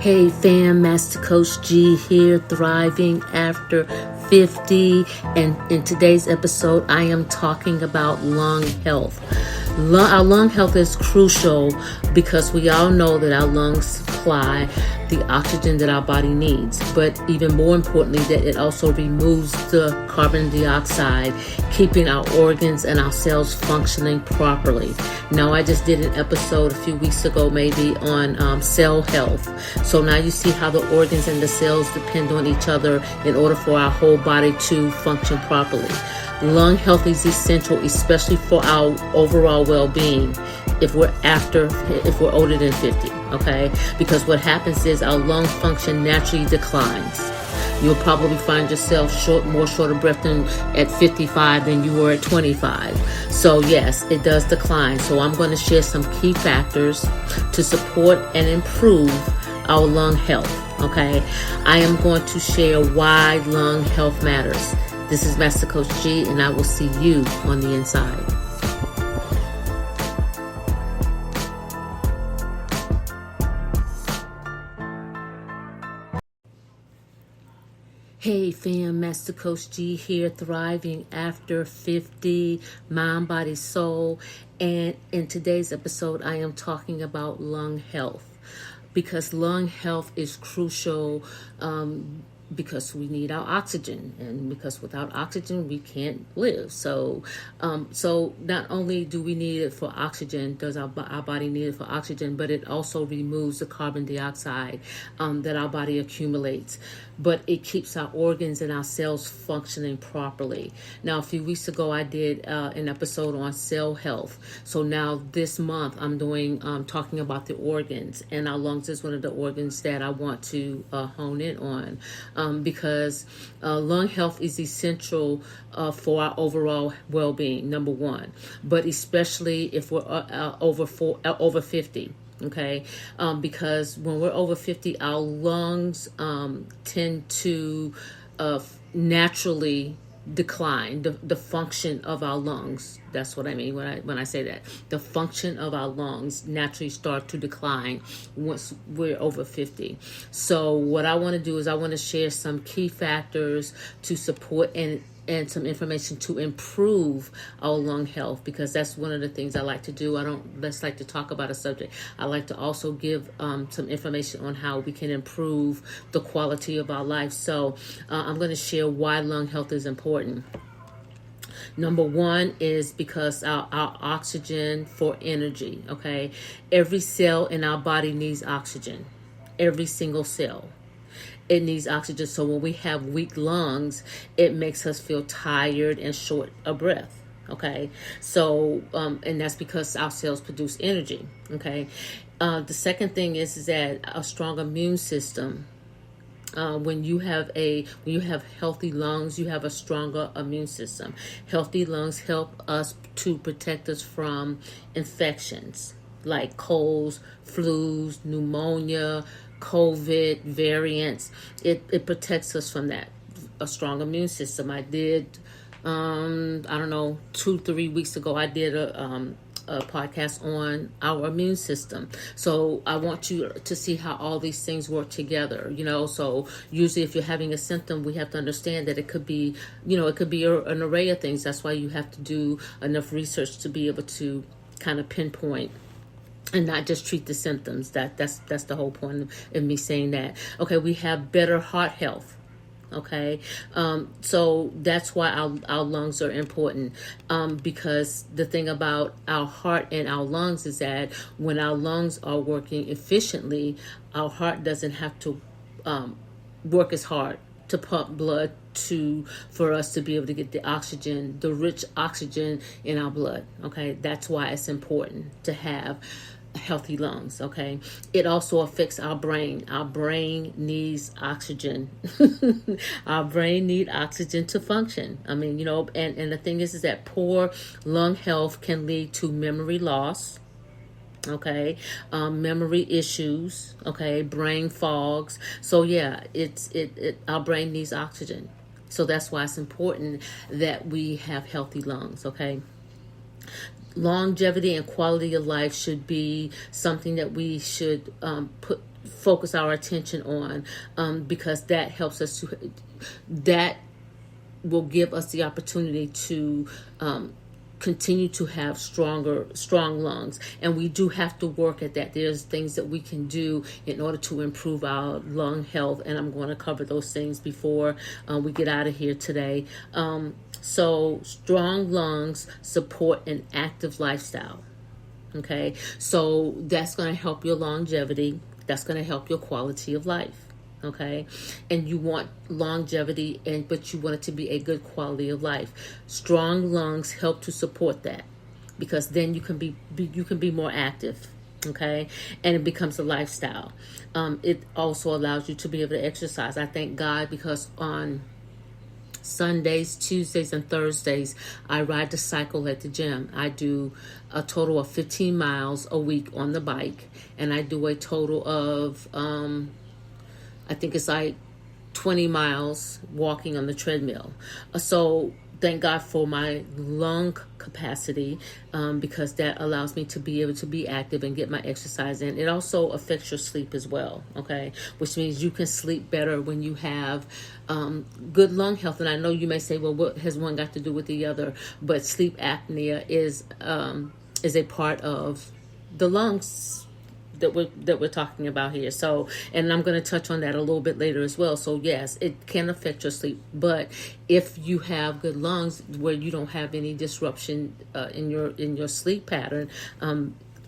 Hey fam, Master Coach G here, thriving after 50. And in today's episode, I am talking about lung health. Our lung health is crucial because we all know that our lungs supply the oxygen that our body needs. But even more importantly, that it also removes the carbon dioxide, keeping our organs and our cells functioning properly. Now, I just did an episode a few weeks ago, maybe on cell health. So now you see how the organs and the cells depend on each other in order for our whole body to function properly. Lung health is essential, especially for our overall well-being if we're older than 50, okay? Because what happens is our lung function naturally declines. You'll probably find yourself more short of breath at 55 than you were at 25. So yes, it does decline. So I'm going to share some key factors to support and improve our lung health, okay? I am going to share why lung health matters. This is Master Coach G, and I will see you on the inside. Hey fam, Master Coach G here, thriving after 50, mind, body, soul. And in today's episode, I am talking about lung health because lung health is crucial because we need our oxygen, and because without oxygen we can't live. So not only do we need it for oxygen, does our body need it for oxygen, but it also removes the carbon dioxide that our body accumulates. But it keeps our organs and our cells functioning properly. Now, a few weeks ago, I did an episode on cell health. So now this month, I'm doing talking about the organs, and our lungs is one of the organs that I want to hone in on because lung health is essential for our overall well-being, number one. But especially if we're over 50. Okay, because when we're over 50, our lungs tend to naturally decline. The function of our lungs, that's what I mean when I say that. The function of our lungs naturally start to decline once we're over 50. So what I want to do is I want to share some key factors to support and some information to improve our lung health, because that's one of the things I like to do. I don't just like to talk about a subject. I like to also give some information on how we can improve the quality of our life. So I'm going to share why lung health is important. Number one is because our oxygen for energy, okay? Every cell in our body needs oxygen. Every single cell. It needs oxygen. So when we have weak lungs, it makes us feel tired and short of breath. Okay. So, and that's because our cells produce energy. Okay. The second thing is that a strong immune system. When you have healthy lungs, you have a stronger immune system. Healthy lungs help us to protect us from infections like colds, flus, pneumonia, COVID variants. It protects us from that. A strong immune system. I did, 2-3 weeks ago, I did a podcast on our immune system. So I want you to see how all these things work together, so usually if you're having a symptom, we have to understand that it could be, an array of things. That's why you have to do enough research to be able to kind of pinpoint and not just treat the symptoms. That's the whole point of me saying that. Okay, we have better heart health. Okay, so that's why our lungs are important, because the thing about our heart and our lungs is that when our lungs are working efficiently, our heart doesn't have to work as hard to pump blood for us to be able to get the rich oxygen in our blood. Okay, that's why it's important to have healthy lungs. Okay, it also affects our brain. Our brain needs oxygen. Our brain needs oxygen to function. I mean, and the thing is that poor lung health can lead to memory loss. Okay, memory issues. Okay, brain fogs. So yeah, our brain needs oxygen. So that's why it's important that we have healthy lungs. Okay. Longevity and quality of life should be something that we should focus our attention on, because that helps us to, that will give us the opportunity to continue to have strong lungs. And we do have to work at that. There's things that we can do in order to improve our lung health, and I'm going to cover those things before we get out of here today. So strong lungs support an active lifestyle. Okay, so that's going to help your longevity. That's going to help your quality of life. Okay, and you want longevity, but you want it to be a good quality of life. Strong lungs help to support that, because then you can be more active. Okay, and it becomes a lifestyle. It also allows you to be able to exercise. I thank God, because on Sundays, Tuesdays, and Thursdays, I ride the cycle at the gym. I do a total of 15 miles a week on the bike, and I do a total of I think it's like 20 miles walking on the treadmill. So thank God for my lung capacity, because that allows me to be able to be active and get my exercise in. It also affects your sleep as well, okay? Which means you can sleep better when you have good lung health. And I know you may say, well, what has one got to do with the other? But sleep apnea is a part of the lungs that we're talking about here. So, and I'm going to touch on that a little bit later as well. So yes, it can affect your sleep, but if you have good lungs where you don't have any disruption in your sleep pattern,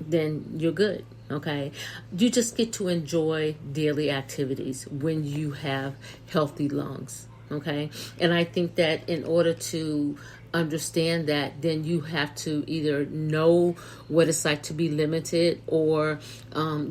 then you're good. Okay, you just get to enjoy daily activities when you have healthy lungs. Okay, and I think that in order to understand that, then you have to either know what it's like to be limited, or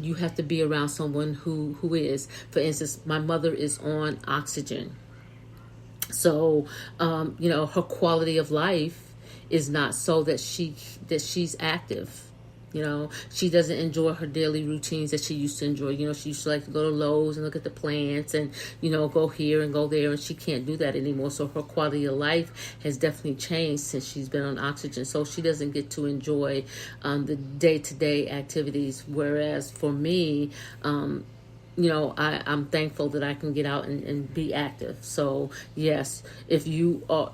you have to be around someone who is. For instance, my mother is on oxygen, so her quality of life is not so that she's active. She doesn't enjoy her daily routines that she used to enjoy. She used to like to go to Lowe's and look at the plants and, go here and go there, and she can't do that anymore. So her quality of life has definitely changed since she's been on oxygen. So she doesn't get to enjoy the day-to-day activities. Whereas for me, I'm thankful that I can get out and be active. So yes, if you are,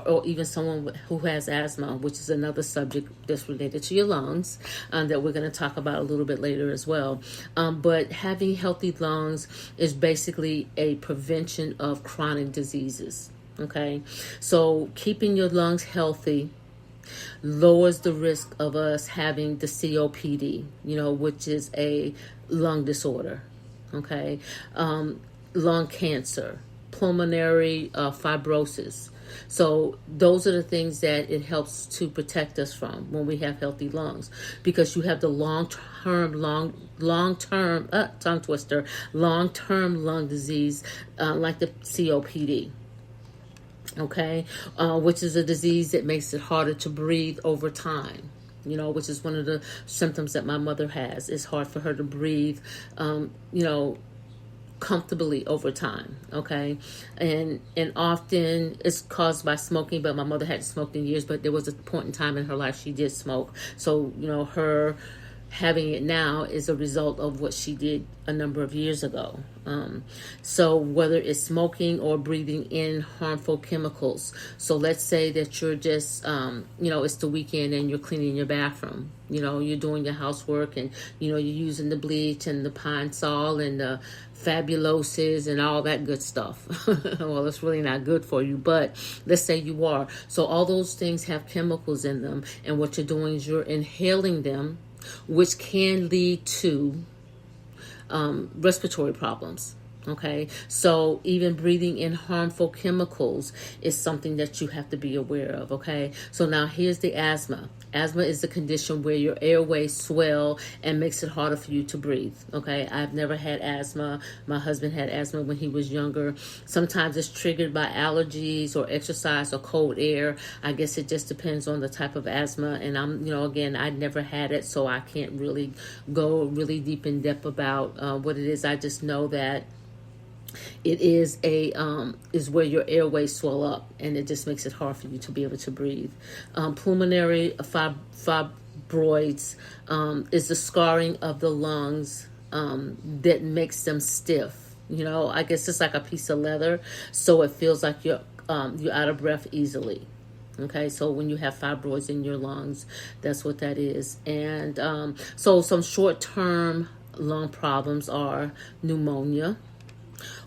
or even someone who has asthma, which is another subject that's related to your lungs, that we're going to talk about a little bit later as well. But having healthy lungs is basically a prevention of chronic diseases. Okay, so keeping your lungs healthy lowers the risk of us having the COPD, which is a lung disorder. Okay, lung cancer, pulmonary fibrosis. So those are the things that it helps to protect us from when we have healthy lungs, because you have the long-term lung disease, like the COPD. Okay, which is a disease that makes it harder to breathe over time. Which is one of the symptoms that my mother has. It's hard for her to breathe, comfortably over time. Okay, and often it's caused by smoking. But my mother hadn't smoked in years. But there was a point in time in her life she did smoke. So her having it now is a result of what she did a number of years ago. So whether it's smoking or breathing in harmful chemicals. So let's say that you're just, it's the weekend and you're cleaning your bathroom. You're doing your housework and, you're using the bleach and the Pine Sol and the Fabuloses and all that good stuff. Well, it's really not good for you, but let's say you are. So all those things have chemicals in them, and what you're doing is you're inhaling them, which can lead to respiratory problems. Okay, so even breathing in harmful chemicals is something that you have to be aware of. Okay, so now here's the asthma. Asthma is the condition where your airways swell and makes it harder for you to breathe. Okay, I've never had asthma. My husband had asthma when he was younger. Sometimes it's triggered by allergies or exercise or cold air. I guess it just depends on the type of asthma. And I'm, again, I never had it, so I can't really go really deep in depth about what it is. I just know that it is is where your airways swell up, and it just makes it hard for you to be able to breathe. Pulmonary fibroids is the scarring of the lungs that makes them stiff. I guess it's like a piece of leather, so it feels like you're out of breath easily. Okay, so when you have fibroids in your lungs, that's what that is. And so some short-term lung problems are pneumonia,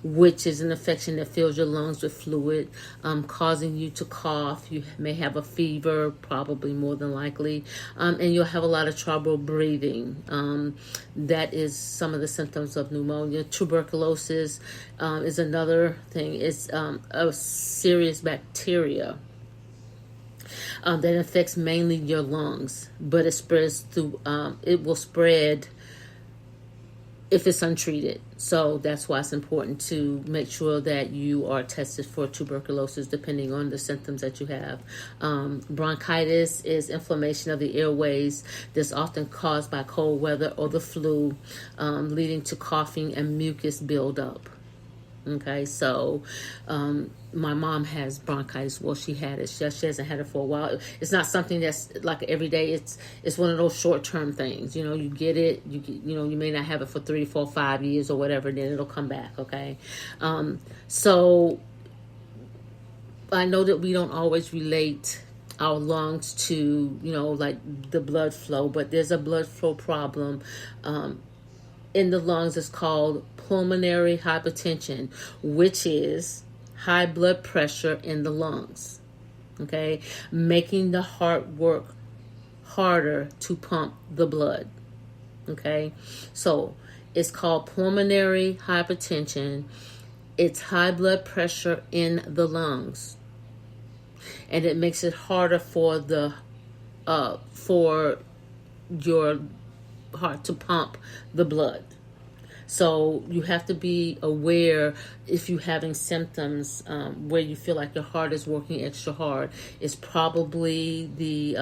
which is an infection that fills your lungs with fluid, causing you to cough. You may have a fever, probably more than likely, and you'll have a lot of trouble breathing. That is some of the symptoms of pneumonia. Tuberculosis is another thing. It's a serious bacteria that affects mainly your lungs, but it spreads through, it will spread if it's untreated. So that's why it's important to make sure that you are tested for tuberculosis depending on the symptoms that you have. Bronchitis is inflammation of the airways that's often caused by cold weather or the flu, leading to coughing and mucus buildup. Okay, so my mom has bronchitis. Well, she had it. She hasn't had it for a while. It's not something that's like every day. It's one of those short-term things. You get it. You may not have it for 3, 4, 5 years or whatever. Then it'll come back. Okay, so I know that we don't always relate our lungs to like the blood flow, but there's a blood flow problem in the lungs. Is called pulmonary hypertension, which is high blood pressure in the lungs, okay, making the heart work harder to pump the blood. Okay, so it's called pulmonary hypertension. It's high blood pressure in the lungs, and it makes it harder for your heart to pump the blood. So you have to be aware if you're having symptoms where you feel like your heart is working extra hard. It's probably the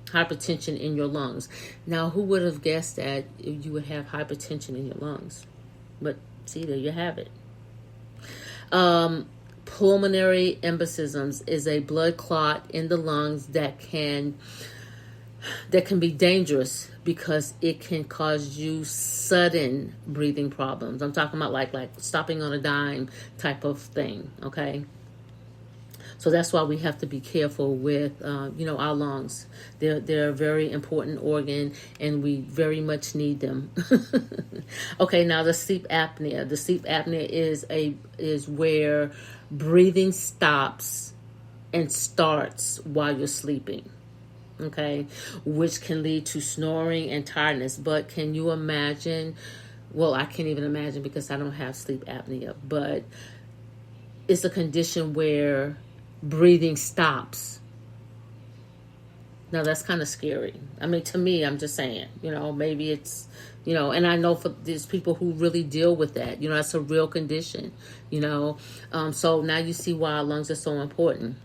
hypertension in your lungs. Now, who would have guessed that you would have hypertension in your lungs? But see, there you have it. Pulmonary embolisms is a blood clot in the lungs that can be dangerous because it can cause you sudden breathing problems. I'm talking about like stopping on a dime type of thing, okay? So that's why we have to be careful with, our lungs. They're a very important organ, and we very much need them. Okay, now the sleep apnea. The sleep apnea is where breathing stops and starts while you're sleeping. Okay, which can lead to snoring and tiredness. But can you imagine? Well, I can't even imagine because I don't have sleep apnea, but it's a condition where breathing stops. Now that's kind of scary. I mean, to me, I'm just saying, maybe it's, and I know there's people who really deal with that. That's a real condition, so now you see why our lungs are so important.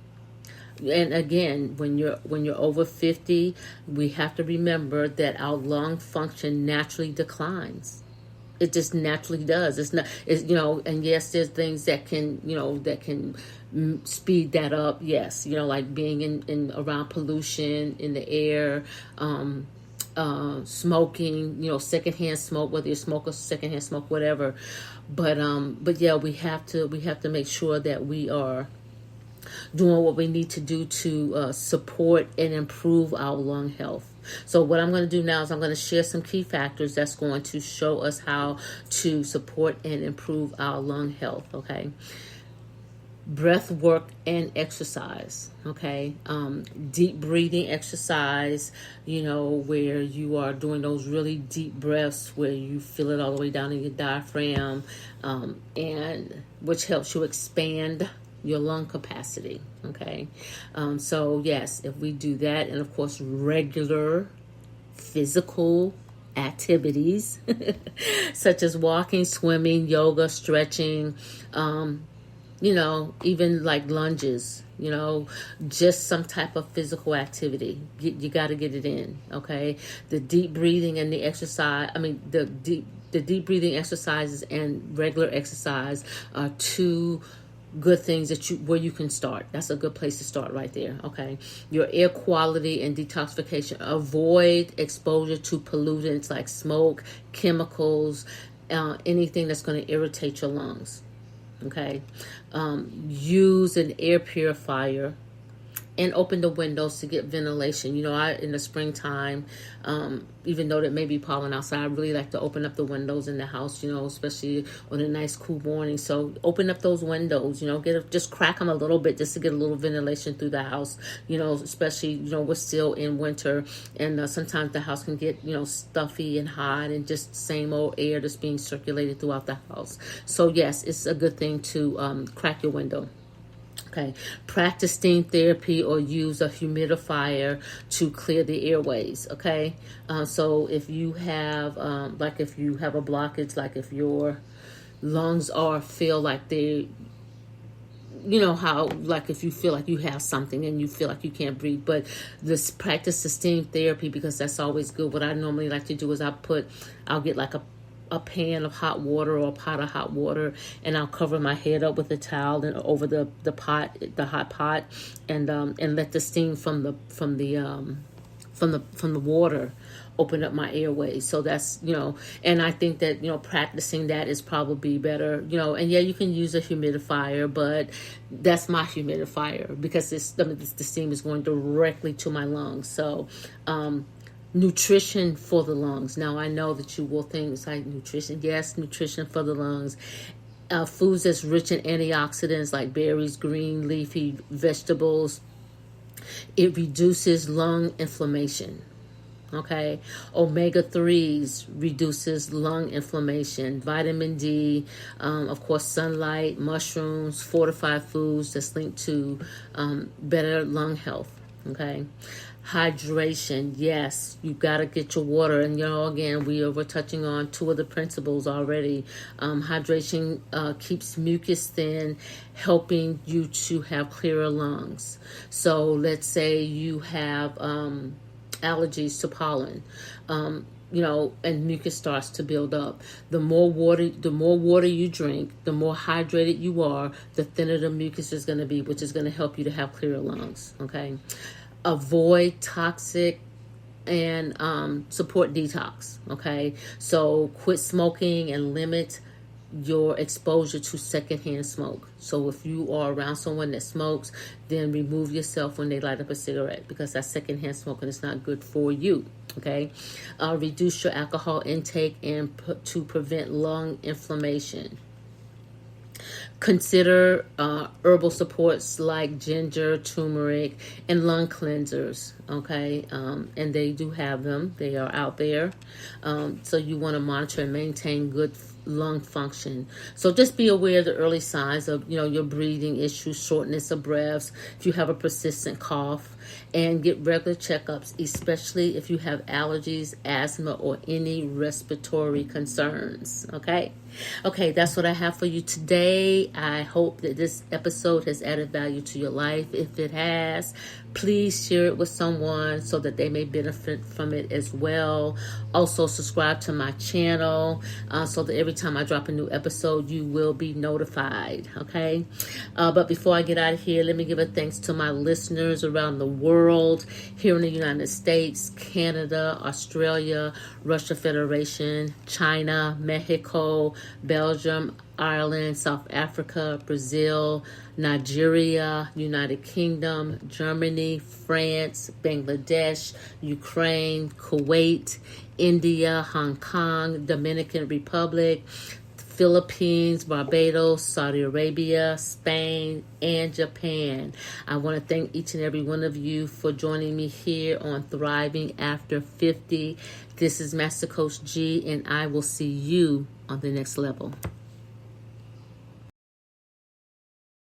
And again, when you're over 50, we have to remember that our lung function naturally declines. It just naturally does. And yes, there's things that can speed that up. Yes, like being in around pollution in the air, smoking, secondhand smoke, whether you smoke or secondhand smoke, whatever. But yeah, we have to make sure that we are doing what we need to do to support and improve our lung health. So what I'm going to do now is I'm going to share some key factors that's going to show us how to support and improve our lung health, okay? Breath work and exercise, okay? Deep breathing exercise, where you are doing those really deep breaths where you feel it all the way down in your diaphragm, and which helps you expand your lung capacity, okay? So yes, if we do that, and of course regular physical activities such as walking, swimming, yoga, stretching, even like lunges, just some type of physical activity. You got to get it in, okay? The deep breathing and the exercise, the deep breathing exercises and regular exercise are two good things where you can start. That's a good place to start right there. Okay. Your air quality and detoxification. Avoid exposure to pollutants like smoke, chemicals, anything that's going to irritate your lungs. Okay. Use an air purifier and open the windows to get ventilation. In the springtime, even though there may be pollen outside, I really like to open up the windows in the house, especially on a nice cool morning. So open up those windows, just crack them a little bit just to get a little ventilation through the house, especially, we're still in winter, and sometimes the house can get, stuffy and hot and just same old air that's being circulated throughout the house. So yes, it's a good thing to crack your window. Okay, practice steam therapy or use a humidifier to clear the airways. Okay, so if you have, if you have a blockage, like if your lungs feel like they, how, like if you feel like you have something and you feel like you can't breathe, but this practice the steam therapy, because that's always good. What I normally like to do is I'll get like a pan of hot water or a pot of hot water, and I'll cover my head up with a towel and over the hot pot, and let the steam from the water open up my airways. So that's, and I think that, practicing that is probably better, and yeah, you can use a humidifier, but that's my humidifier because the steam is going directly to my lungs. So, nutrition for the lungs. Now, I know that you will think it's like nutrition. Yes, nutrition for the lungs. Foods that's rich in antioxidants like berries, green leafy vegetables. It reduces lung inflammation. Okay. Omega-3s reduces lung inflammation. Vitamin D, of course, sunlight, mushrooms, fortified foods that's linked to better lung health. Okay. Hydration, yes, you got to get your water. And, again, we're touching on two of the principles already. Hydration keeps mucus thin, helping you to have clearer lungs. So let's say you have allergies to pollen, and mucus starts to build up. The more water you drink, the more hydrated you are, the thinner the mucus is going to be, which is going to help you to have clearer lungs. Okay. Avoid toxic and support detox. Okay, so quit smoking and limit your exposure to secondhand smoke. So if you are around someone that smokes, then remove yourself when they light up a cigarette, because that's secondhand smoking. It's not good for you. Okay, reduce your alcohol intake and to prevent lung inflammation. Consider herbal supports like ginger, turmeric, and lung cleansers. Okay, and they do have them. They are out there. So you want to monitor and maintain good lung function. So just be aware of the early signs of, your breathing issues, shortness of breaths, if you have a persistent cough, and get regular checkups, especially if you have allergies, asthma, or any respiratory concerns. Okay, that's what I have for you today. I hope that this episode has added value to your life. If it has, please share it with someone so that they may benefit from it as well. Also, subscribe to my channel so that every time I drop a new episode, you will be notified. Okay, but before I get out of here, let me give a thanks to my listeners around the world, here in the United States, Canada, Australia, Russia Federation, China, Mexico, Belgium, Ireland, South Africa, Brazil, Nigeria, United Kingdom, Germany, France, Bangladesh, Ukraine, Kuwait, India, Hong Kong, Dominican Republic, Philippines, Barbados, Saudi Arabia, Spain, and Japan. I want to thank each and every one of you for joining me here on Thriving After 50. This is Master Coach G, and I will see you on the next level.